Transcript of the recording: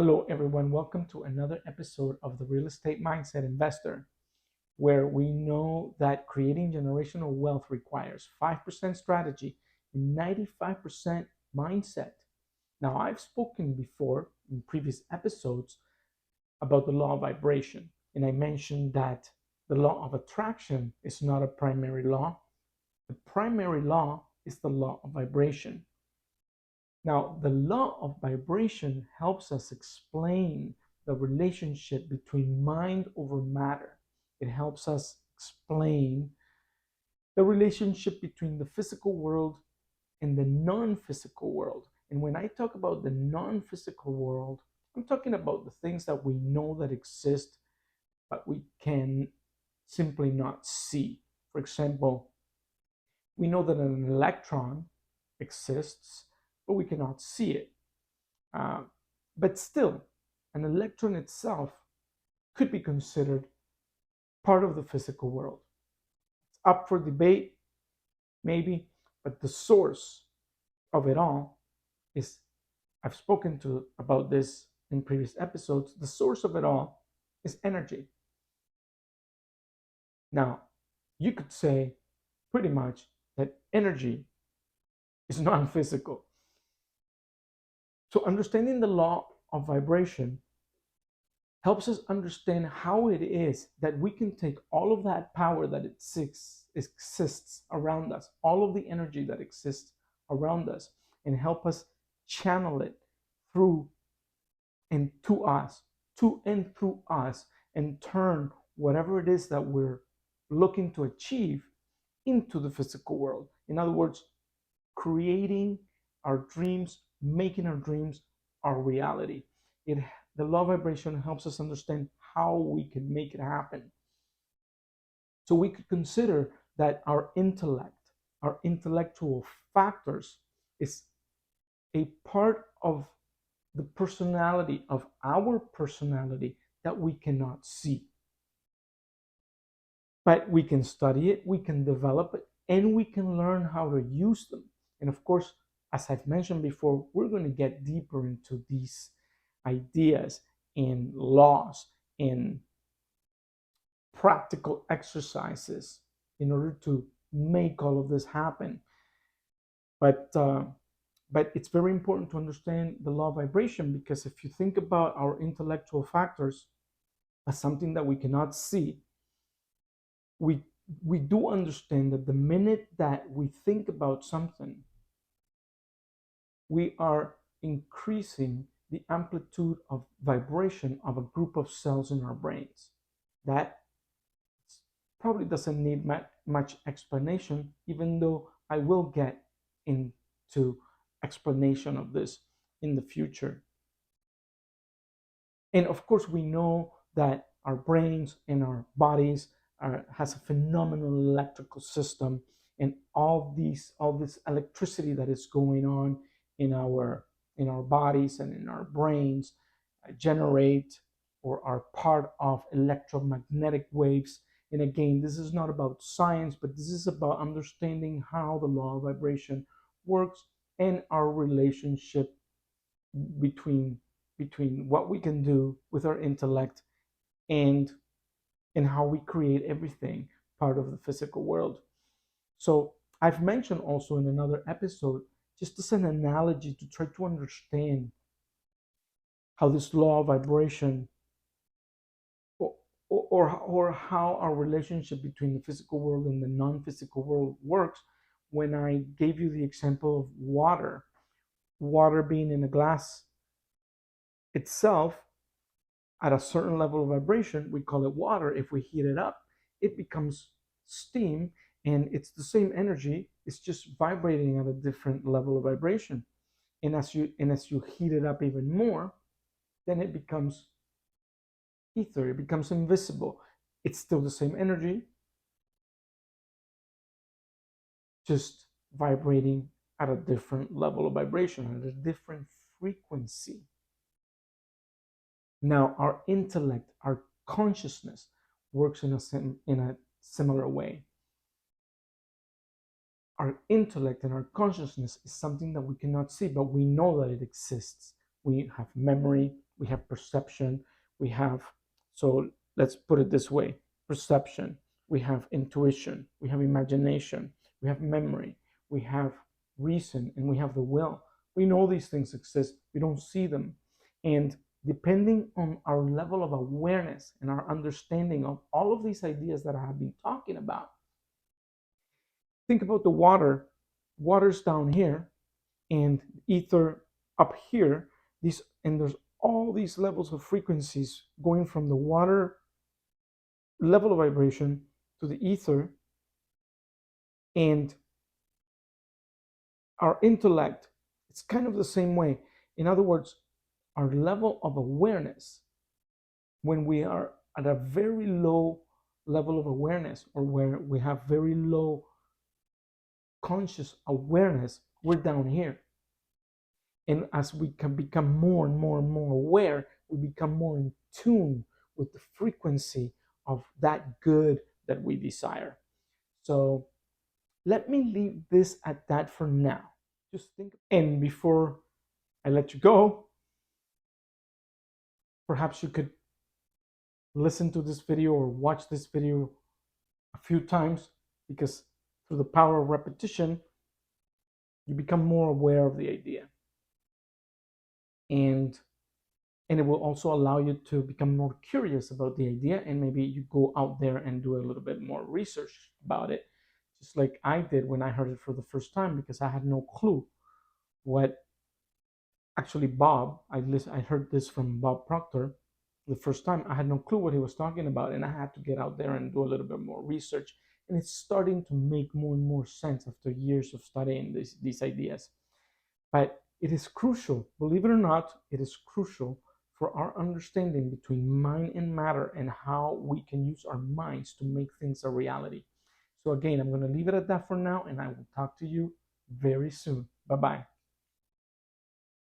Hello, everyone. Welcome to another episode of the Real Estate Mindset Investor, where we know that creating generational wealth requires 5% strategy and 95% mindset. Now, I've spoken before in previous episodes about the law of vibration, and I mentioned that the law of attraction is not a primary law. The primary law is the law of vibration. Now, the law of vibration helps us explain the relationship between mind over matter. It helps us explain the relationship between the physical world and the non physical world. And when I talk about the non physical world, I'm talking about the things that we know that exist, but we can simply not see. For example, we know that an electron exists, but we cannot see it. Uh, but still, an electron itself could be considered part of the physical world. It's up for debate, maybe, but the source of it all is, I've spoken to about this in previous episodes, the source of it all is energy. Now, you could say pretty much that energy is non-physical. So understanding the law of vibration helps us understand how it is that we can take all of that power that exists around us, all of the energy that exists around us, and help us channel it through and to us, to and through us, and turn whatever it is that we're looking to achieve into the physical world. In other words, creating our dreams, making our dreams our reality. The law of vibration helps us understand how we can make it happen. So we could consider that our intellect, our intellectual factors, is a part of the personality, of our personality, that we cannot see. But we can study it, we can develop it, and we can learn how to use them. And of course, as I've mentioned before, we're going to get deeper into these ideas and laws and practical exercises in order to make all of this happen. But but it's very important to understand the law of vibration, because if you think about our intellectual factors as something that we cannot see, we we do understand that the minute that we think about something, we are increasing the amplitude of vibration of a group of cells in our brains. That probably doesn't need much explanation, even though I will get into explanation of this in the future. And of course, we know that our brains and our bodies has a phenomenal electrical system, and all this electricity that is going on in our bodies and in our brains generate or are part of electromagnetic waves. And again, this is not about science, but this is about understanding how the law of vibration works and our relationship between what we can do with our intellect and how we create everything part of the physical world. So I've mentioned also in another episode, just as an analogy to try to understand how this law of vibration or how our relationship between the physical world and the non-physical world works, when I gave you the example of water being in a glass itself at a certain level of vibration, we call it water. If we heat it up, it becomes steam, and it's the same energy, it's just vibrating at a different level of vibration. And as you heat it up even more, then it becomes ether, it becomes invisible. It's still the same energy, just vibrating at a different level of vibration, at a different frequency. Now, our intellect, our consciousness works in a similar way. Our intellect and our consciousness is something that we cannot see, but we know that it exists. We have memory, we have perception, we have, so let's put it this way: perception, we have intuition, we have imagination, we have memory, we have reason, and we have the will. We know these things exist, we don't see them. And depending on our level of awareness and our understanding of all of these ideas that I have been talking about, think about the water. Water's down here and ether up here. These, and there's all these levels of frequencies going from the water level of vibration to the ether, and our intellect, it's kind of the same way. In other words, our level of awareness, when we are at a very low level of awareness, or where we have very low conscious awareness, we're down here. And as we can become more and more and more aware, we become more in tune with the frequency of that good that we desire. So let me leave this at that for now. Just think, and before I let you go, perhaps you could listen to this video or watch this video a few times, because through the power of repetition, you become more aware of the idea. And it will also allow you to become more curious about the idea, and maybe you go out there and do a little bit more research about it, just like I did when I heard it for the first time, because I had no clue what actually Bob, I heard this from Bob Proctor the first time. I had no clue what he was talking about, and I had to get out there and do a little bit more research, and it's starting to make more and more sense after years of studying these ideas. But it is crucial, believe it or not, it is crucial for our understanding between mind and matter, and how we can use our minds to make things a reality. So again, I'm going to leave it at that for now, and I will talk to you very soon. Bye-bye.